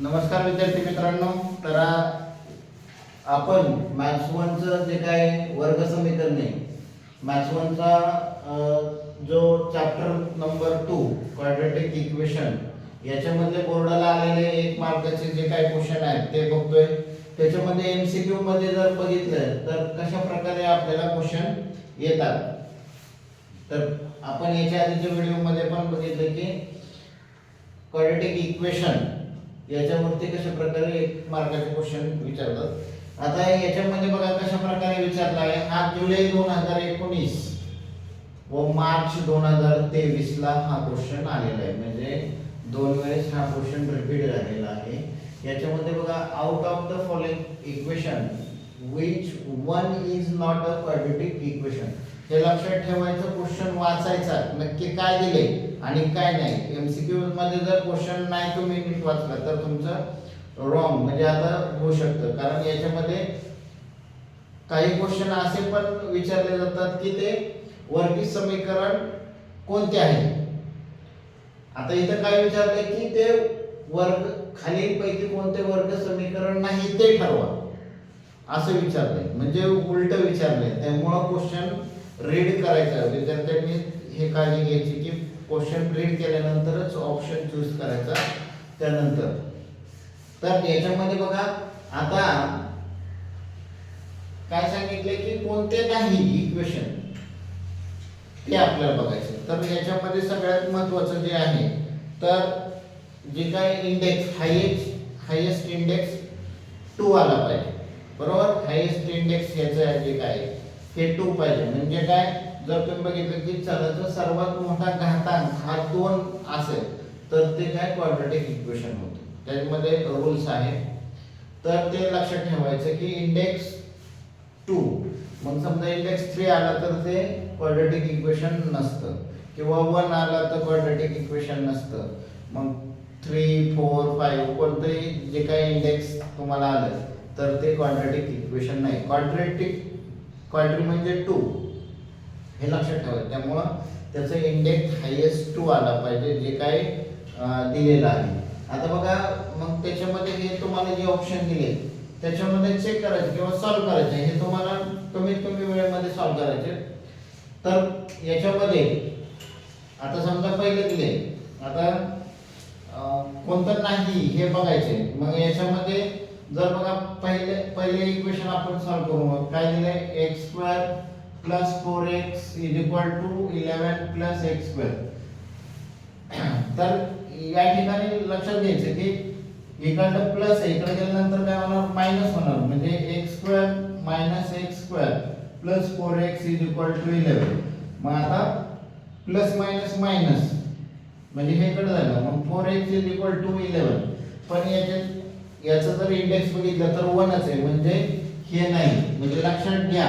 नमस्कार विद्यार्थी मित्रांनो. तर आपण मॅथ्स 1 चं जे काय वर्ग समीकरण आहे, मॅथ्स 1 चा जो चॅप्टर नंबर 2 क्वाड्रॅटिक इक्वेशन याच्यामध्ये बोर्डाला आलेले 1 मार्काचे जे काही क्वेश्चन आहेत ते बघतोय. त्याच्यामध्ये एमसीक्यू मध्ये जर बघितलं तर कशा प्रकारे आपल्याला क्वेश्चन येतात. तर आपण याच्या आधीच्या व्हिडिओ मध्ये पण बघितलं की क्वाड्रॅटिक इक्वेशन याच्यावरती कशा प्रकारे 1 मार्काचे क्वेश्चन विचारतात. आता याच्यामध्ये बघा कशा प्रकारे विचारला आहे. हा जुलै 2019 व मार्च 2023 ला हा क्वेश्चन आलेला आहे. म्हणजे 2 वेळेस हा क्वेश्चन रिपीट झालेला आहे. याच्यामध्ये बघा out of the following equation which one is not a quadratic equation. हे लक्षात ठेवायचं. क्वेश्चन वाचायचा नक्की काय दिले आणि काय नाही. एमसीक्यू मध्ये जर क्वेश्चन नाही तुम्ही नीट वाचला तर तुमचं रॉंग म्हणजे आता होऊ शकतं. कारण याच्यामध्ये काही क्वेश्चन असे पण विचारले जातात की ते वर्गीय समीकरण कोणते आहे. आता इथं काय विचारले की ते वर्ग खालीलपैकी कोणते वर्ग समीकरण नाही ते ठरवा असं विचारलंय. म्हणजे उलट विचारलंय. त्यामुळे क्वेश्चन रीड करायचा. विद्यार्थ्यांनी हे काळजी घ्यायची की क्वेश्चन रीड केल्यानंतरच ऑप्शन चूज करायचा त्यानंतर. तर याच्यामध्ये बघा आता काय सांगितले की कोणते नाही इक्वेशन ते आपल्याला बघायचं. तर याच्यामध्ये सगळ्यात महत्त्वाचं जे आहे तर जे काय इंडेक्स हायेस्ट इंडेक्स 2 आला पाहिजे. बरोबर. हायेस्ट इंडेक्स याचं जे काय हे 2 पाहिजे. म्हणजे काय जर तुम्ही बघितलं की चलाचा सर्वात मोठा घातांक हा 2 असेल तर ते काय क्वाड्रॅटिक इक्वेशन होते. त्यामध्ये रूल्स आहे. तर ते लक्षात ठेवायचं की इंडेक्स 2 मग समजा इंडेक्स 3 आला तर ते क्वाड्रॅटिक इक्वेशन नसतं किंवा 1 आला तर क्वाड्रॅटिक इक्वेशन नसतं. मग 3 4 5 कोणतंही जे काही इंडेक्स तुम्हाला आलं तर ते क्वाड्रॅटिक इक्वेशन नाही. क्वाड्री म्हणजे 2 हे लक्षात ठेवायचं. त्यामुळं त्याचं इंडेक्स हायेस्ट 2 आला पाहिजे जे काही दिलेलं आहे. आता बघा मग त्याच्यामध्ये हे तुम्हाला जे ऑप्शन दिले त्याच्यामध्ये चेक करायचे किंवा सॉल्व्ह करायचे. हे तुम्हाला कमीत कमी वेळेमध्ये सॉल्व्ह करायचे. तर याच्यामध्ये आता समजा पहिले दिले आता कोणतं नाही हे बघायचे. मग याच्यामध्ये जर बघा पहिले इक्वेशन आपण सॉल्व्ह करू. मग काय दिलंय x² + 4x = 11 + x². तर या ठिकाणी लक्षात घ्यायचं की इकडे प्लस आहे, इकडे गेल्यानंतर काय होणार मायनस होणार. म्हणजे x² - x² + 4x = 11. मग आता प्लस मायनस मायनस म्हणजे हे इकडे झालं. मग 4x = 11. पण याचं जर इंडेक्स बघितलं तर 1च आहे. म्हणजे हे नाही. म्हणजे लक्षात घ्या.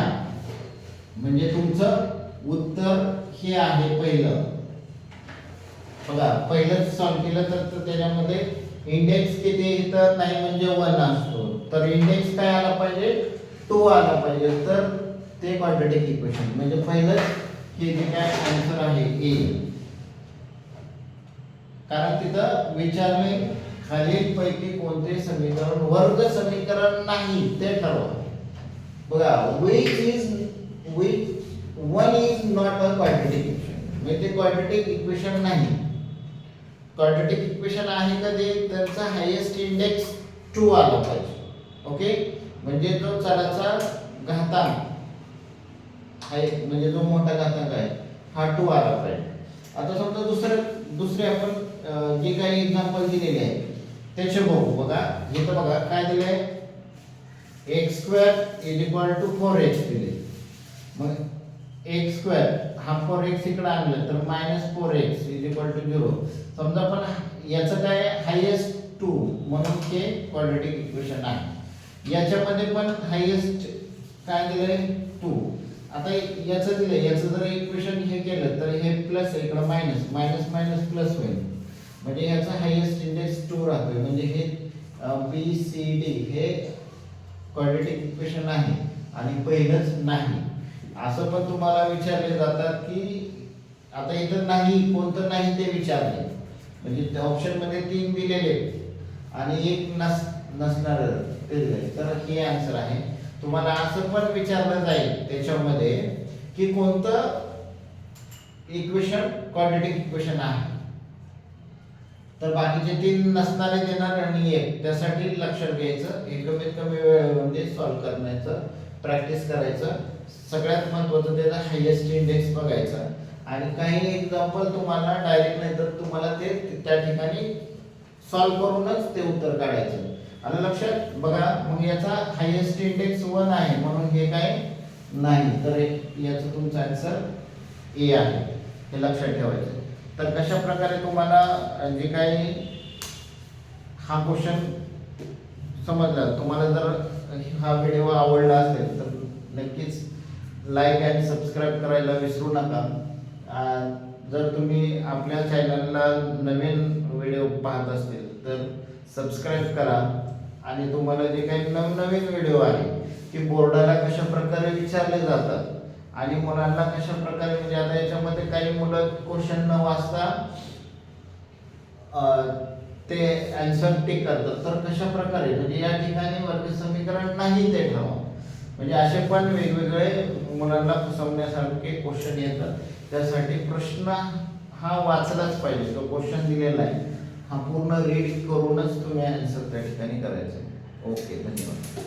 म्हणजे तुमचं उत्तर हे आहे पहिलं. बघा पहिलंच सॉल्व्ह केलं तर त्याच्यामध्ये इंडेक्स किती इथं नाही म्हणजे 1 असतो. तर इंडेक्स काय आला पाहिजे 2 आला पाहिजे. तर ते क्वाड्रॅटिक इक्वेशन म्हणजे पहिलंच हे जे काय आन्सर आहे ए. कारण तिथं विचारले खालीलपैकी कोणते समीकरण वर्ग समीकरण नाही ते ठरवा. बघा which one is not a quadratic equation. म्हणजे क्वाड्रॅटिक इक्वेशन नाही. क्वाड्रॅटिक इक्वेशन आहे का ते त्याचा हायेस्ट इंडेक्स 2 आला पाहिजे. ओके. म्हणजे जो चलाचा घातांक आहे म्हणजे जो मोठा घातांक आहे हा 2 आला पाहिजे. आता समजा दुसरे आपण जे काही एक्झाम्पल दिलेले आहे त्याचे बघू. बघा इथं बघा काय दिलंय x² = 4x दिले. मग x² हा 4x इकडे आणलं तर -4x = 0. समजा पण याचं काय हायेस्ट 2 म्हणून ते क्वाड्रॅटिक इक्वेशन आहे. याच्यामध्ये पण हायेस्ट काय दिलंय 2. आता याचं दिलंय याचं जर इक्वेशन हे केलं तर हे प्लस इकडे मायनस मायनस मायनस प्लस होईल. म्हणजे याचा हायेस्ट इंडेक्स 2 राहतोय. म्हणजे हे BCD हे क्वाड्रॅटिक इक्वेशन आहे आणि पहिलंच नाही. असं पण तुम्हाला विचारले जातात की आता इथं नाही कोणतं नाही ते विचारले. म्हणजे त्या ऑप्शन मध्ये 3 दिलेले आणि एक नसणार ते दिलंय. तर हे आन्सर आहे. तुम्हाला असं पण विचारलं जाईल त्याच्यामध्ये की कोणतं इक्वेशन क्वाड्रॅटिक इक्वेशन आहे. तर बाकीचे 3 नसणारे देणार आणि एक, त्यासाठी लक्षात घ्यायचं हे कमीत कमी वेळेमध्ये सॉल्व्ह करण्याचं प्रॅक्टिस करायचं. सगळ्यात महत्त्वाचं त्याचा हायेस्ट इंडेक्स बघायचा आणि काही एक्झाम्पल तुम्हाला डायरेक्ट नाही तर तुम्हाला ते त्या ठिकाणी सॉल्व्ह करूनच ते उत्तर काढायचं. आणि लक्षात बघा, मग याचा हायेस्ट इंडेक्स 1 आहे म्हणून हे काय नाही, तर याचं तुमचं आन्सर ए आहे, हे लक्षात ठेवायचं. तर कशा प्रकारे तुम्हाला जे काही हा क्वेश्चन समजला, तुम्हाला जर हा व्हिडिओ आवडला असेल तर नक्कीच लाईक आणि सबस्क्राईब करायला विसरू नका. जर तुम्ही आपल्या चॅनलला नवीन व्हिडिओ पाहत असतील तर सबस्क्राईब करा. आणि तुम्हाला जे काही नवनवीन व्हिडिओ आहे की बोर्डाला कशा प्रकारे विचारले जातात आणि मुलांना कशा प्रकारे, म्हणजे आता याच्यामध्ये काही मुलं क्वेश्चन न वाचता ते आन्सर टिक करतात, तर कशा प्रकारे म्हणजे या ठिकाणी वर्ग समीकरण नाही ते ठेवा. म्हणजे असे पण वेगवेगळे मुलांना फसवण्यासारखे क्वेश्चन येतात. त्यासाठी प्रश्न हा वाचलाच पाहिजे. तो क्वेश्चन दिलेला आहे हा पूर्ण रीड करूनच तुम्ही आन्सर त्या ठिकाणी करायचं. ओके, धन्यवाद.